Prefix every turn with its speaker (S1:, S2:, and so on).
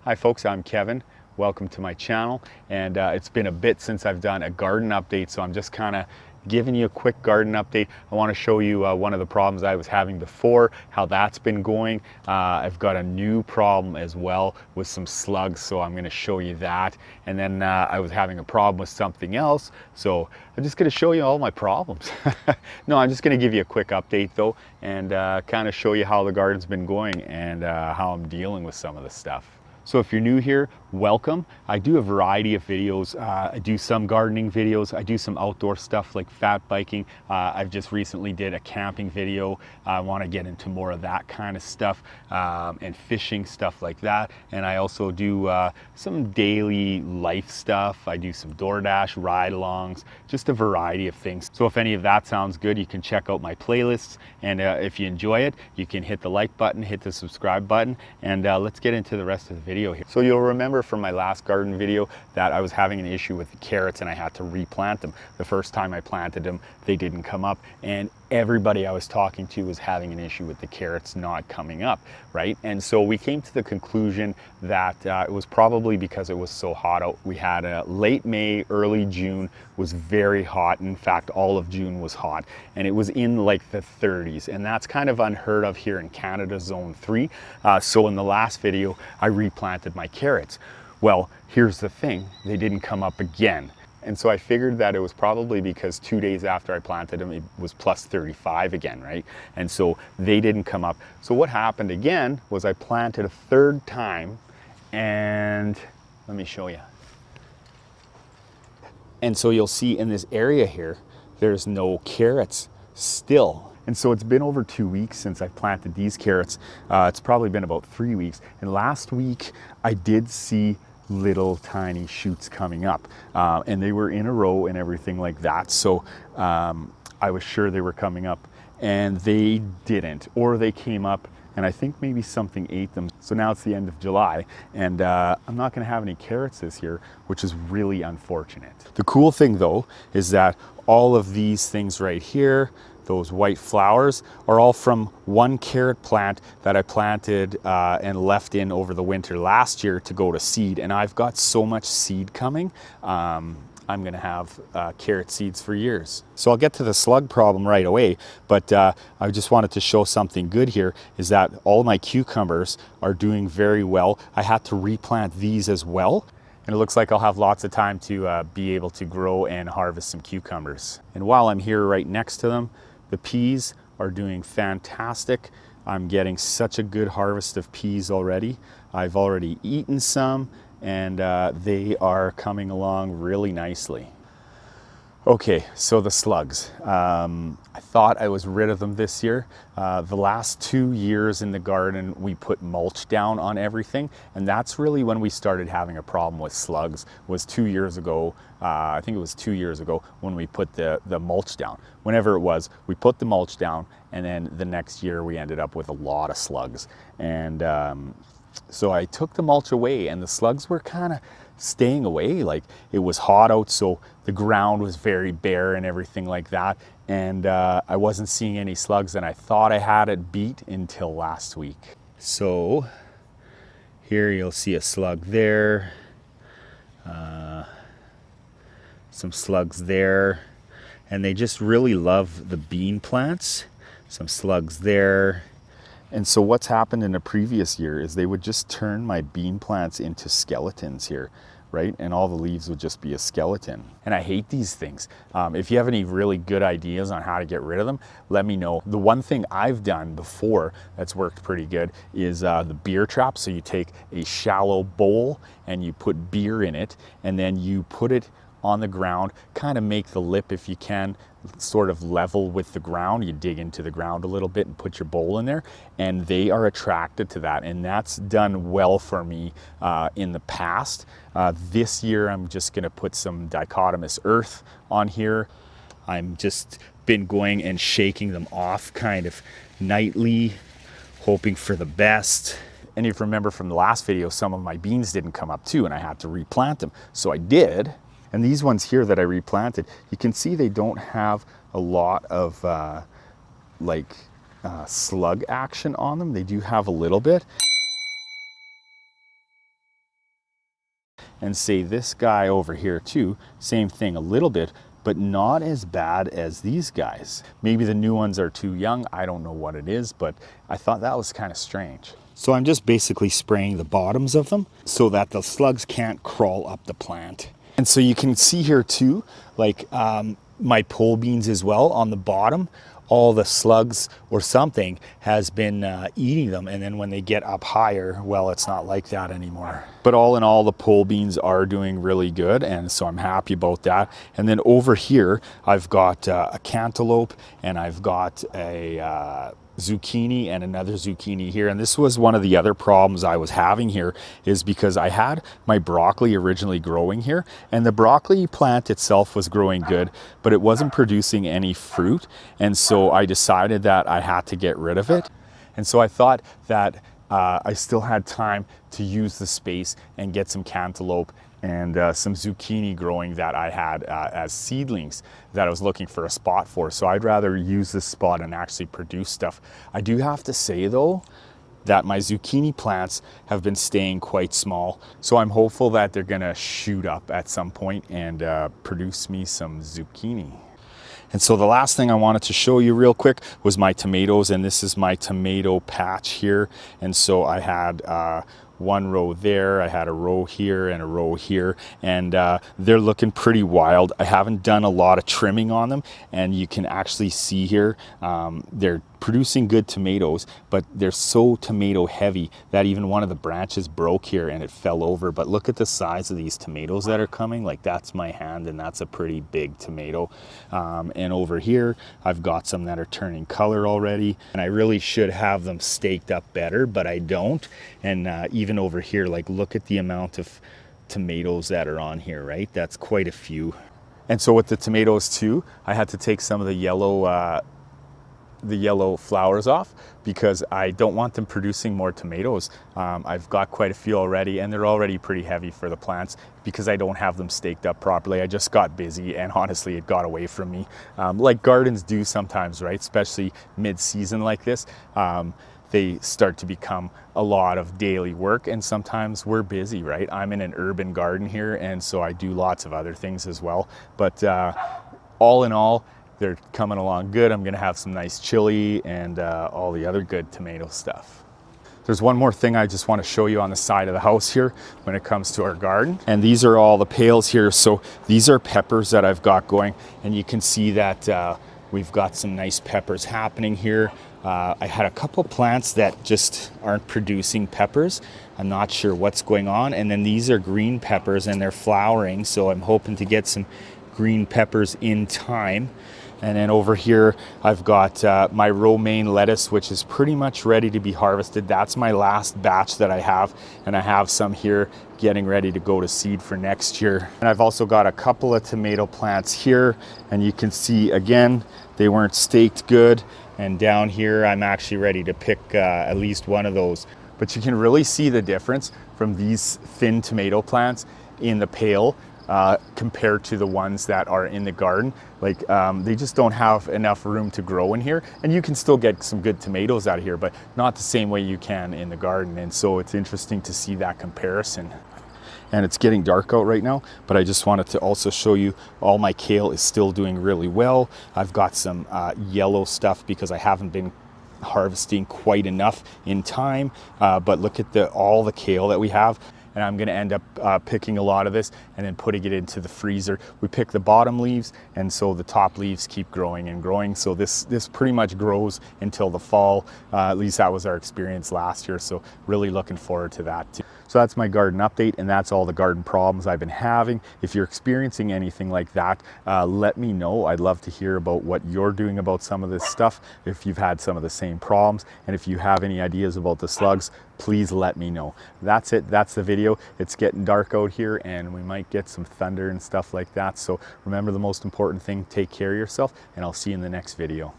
S1: Hi folks, I'm Kevin. Welcome to my channel, and it's been a bit since I've done a garden update, so I'm just kind of giving you a quick garden update. I want to show you one of the problems I was having before, how that's been going. I've got a new problem as well with some slugs, so I'm going to show you that. And then I was having a problem with something else, so I'm just going to show you all my problems. No, I'm just going to give you a quick update though, and kind of show you how the garden's been going and how I'm dealing with some of the stuff. So if you're new here, welcome. I do a variety of videos. I do some gardening videos. I do some outdoor stuff like fat biking. I've just recently did a camping video. I want to get into more of that kind of stuff and fishing, stuff like that. And I also do some daily life stuff. I do some DoorDash ride-alongs, just a variety of things. So if any of that sounds good, you can check out my playlists. And if you enjoy it, you can hit the like button, hit the subscribe button, and let's get into the rest of the video here. So you'll remember from my last garden video that I was having an issue with the carrots and I had to replant them. The first time I planted them, they didn't come up, and everybody I was talking to was having an issue with the carrots not coming up, right? And so we came to the conclusion that it was probably because it was so hot out. We had a late May, early June was very hot. In fact, all of June was hot, and it was in like the 30s, and that's kind of unheard of here in Canada, zone 3. So in the last video, I replanted my carrots. Well, here's the thing, they didn't come up again. And so I figured that it was probably because 2 days after I planted them, it was plus 35 again, right? And so they didn't come up. So what happened again was I planted a third time, and let me show you. And so you'll see in this area here, there's no carrots still. And so it's been over 2 weeks since I planted these carrots. It's probably been about 3 weeks. And last week I did see little tiny shoots coming up, and they were in a row and everything like that. So I was sure they were coming up, and they didn't, or they came up and I think maybe something ate them. So now it's the end of July, and I'm not gonna have any carrots this year, which is really unfortunate. The cool thing though is that all of these things right here, those white flowers, are all from one carrot plant that I planted and left in over the winter last year to go to seed. And I've got so much seed coming. I'm gonna have carrot seeds for years. So I'll get to the slug problem right away, but I just wanted to show something good here, is that all my cucumbers are doing very well. I had to replant these as well, and it looks like I'll have lots of time to be able to grow and harvest some cucumbers. And while I'm here right next to them, the peas are doing fantastic. I'm getting such a good harvest of peas already. I've already eaten some, and they are coming along really nicely. Okay, so the slugs. I thought I was rid of them this year. The last 2 years in the garden, we put mulch down on everything, and that's really when we started having a problem with slugs, was 2 years ago. I think it was 2 years ago when we put the mulch down. Whenever it was, we put the mulch down, and then the next year we ended up with a lot of slugs. And so I took the mulch away, and the slugs were kind of staying away. Like, it was hot out, so the ground was very bare and everything like that, and I wasn't seeing any slugs, and I thought I had it beat until last week. So here you'll see a slug there, some slugs there, and they just really love the bean plants. Some slugs there. And so what's happened in a previous year is they would just turn my bean plants into skeletons here, right? And all the leaves would just be a skeleton. And I hate these things. If you have any really good ideas on how to get rid of them, let me know. The one thing I've done before that's worked pretty good is the beer trap. So you take a shallow bowl and you put beer in it, and then you put it on the ground, kind of make the lip, if you can, sort of level with the ground. You dig into the ground a little bit and put your bowl in there, and they are attracted to that, and that's done well for me in the past. This year I'm just going to put some dichotomous earth on here. I'm just been going and shaking them off kind of nightly, hoping for the best. And if you remember from the last video, some of my beans didn't come up too, and I had to replant them, so I did. And these ones here that I replanted, you can see they don't have a lot of slug action on them. They do have a little bit. and say this guy over here too, same thing a little bit, but not as bad as these guys. Maybe the new ones are too young. I don't know what it is, but I thought that was kind of strange. So I'm just basically spraying the bottoms of them so that the slugs can't crawl up the plant. And so you can see here too, like my pole beans as well on the bottom, all the slugs or something has been eating them. And then when they get up higher, well, it's not like that anymore. But all in all, the pole beans are doing really good. And so I'm happy about that. And then over here, I've got a cantaloupe and I've got a zucchini and another zucchini here. And this was one of the other problems I was having here, is because I had my broccoli originally growing here, and the broccoli plant itself was growing good, but it wasn't producing any fruit. And so I decided that I had to get rid of it. And so I thought that I still had time to use the space and get some cantaloupe and some zucchini growing that I had as seedlings that I was looking for a spot for. So I'd rather use this spot and actually produce stuff. I do have to say though, that my zucchini plants have been staying quite small. So I'm hopeful that they're gonna shoot up at some point and produce me some zucchini. And so the last thing I wanted to show you real quick was my tomatoes, and this is my tomato patch here. And so I had one row there, I had a row here and a row here, and they're looking pretty wild. I haven't done a lot of trimming on them, and you can actually see here they're producing good tomatoes, but they're so tomato heavy that even one of the branches broke here and it fell over. But look at the size of these tomatoes that are coming. Like, that's my hand, and that's a pretty big tomato. And over here I've got some that are turning color already, and I really should have them staked up better, but I don't. And even over here, like, look at the amount of tomatoes that are on here, right? That's quite a few. And so with the tomatoes too, I had to take some of the yellow flowers off because I don't want them producing more tomatoes. I've got quite a few already, and they're already pretty heavy for the plants because I don't have them staked up properly. I just got busy, and honestly it got away from me, like gardens do sometimes, right? Especially mid-season like this. They start to become a lot of daily work, and sometimes we're busy, right? I'm in an urban garden here, and so I do lots of other things as well. But all in all, they're coming along good. I'm gonna have some nice chili and all the other good tomato stuff. There's one more thing I just want to show you on the side of the house here when it comes to our garden. And these are all the pails here. So these are peppers that I've got going, and you can see that we've got some nice peppers happening here. I had a couple plants that just aren't producing peppers. I'm not sure what's going on. And then these are green peppers, and they're flowering. So I'm hoping to get some green peppers in time. And then over here, I've got my romaine lettuce, which is pretty much ready to be harvested. That's my last batch that I have. And I have some here getting ready to go to seed for next year. And I've also got a couple of tomato plants here. And you can see, again, they weren't staked good. And down here, I'm actually ready to pick at least one of those. But you can really see the difference from these thin tomato plants in the pail compared to the ones that are in the garden. Like they just don't have enough room to grow in here, and you can still get some good tomatoes out of here, but not the same way you can in the garden. And so it's interesting to see that comparison. And it's getting dark out right now, but I just wanted to also show you all my kale is still doing really well. I've got some yellow stuff because I haven't been harvesting quite enough in time, but look at all the kale that we have. And I'm gonna end up picking a lot of this and then putting it into the freezer. We pick the bottom leaves, and so the top leaves keep growing and growing. So this pretty much grows until the fall. At least that was our experience last year. So really looking forward to that too. So that's my garden update, and that's all the garden problems I've been having. If you're experiencing anything like that, let me know. I'd love to hear about what you're doing about some of this stuff, if you've had some of the same problems, and if you have any ideas about the slugs, please let me know. That's it, that's the video. It's getting dark out here, and we might get some thunder and stuff like that. So remember, the most important thing, take care of yourself, and I'll see you in the next video.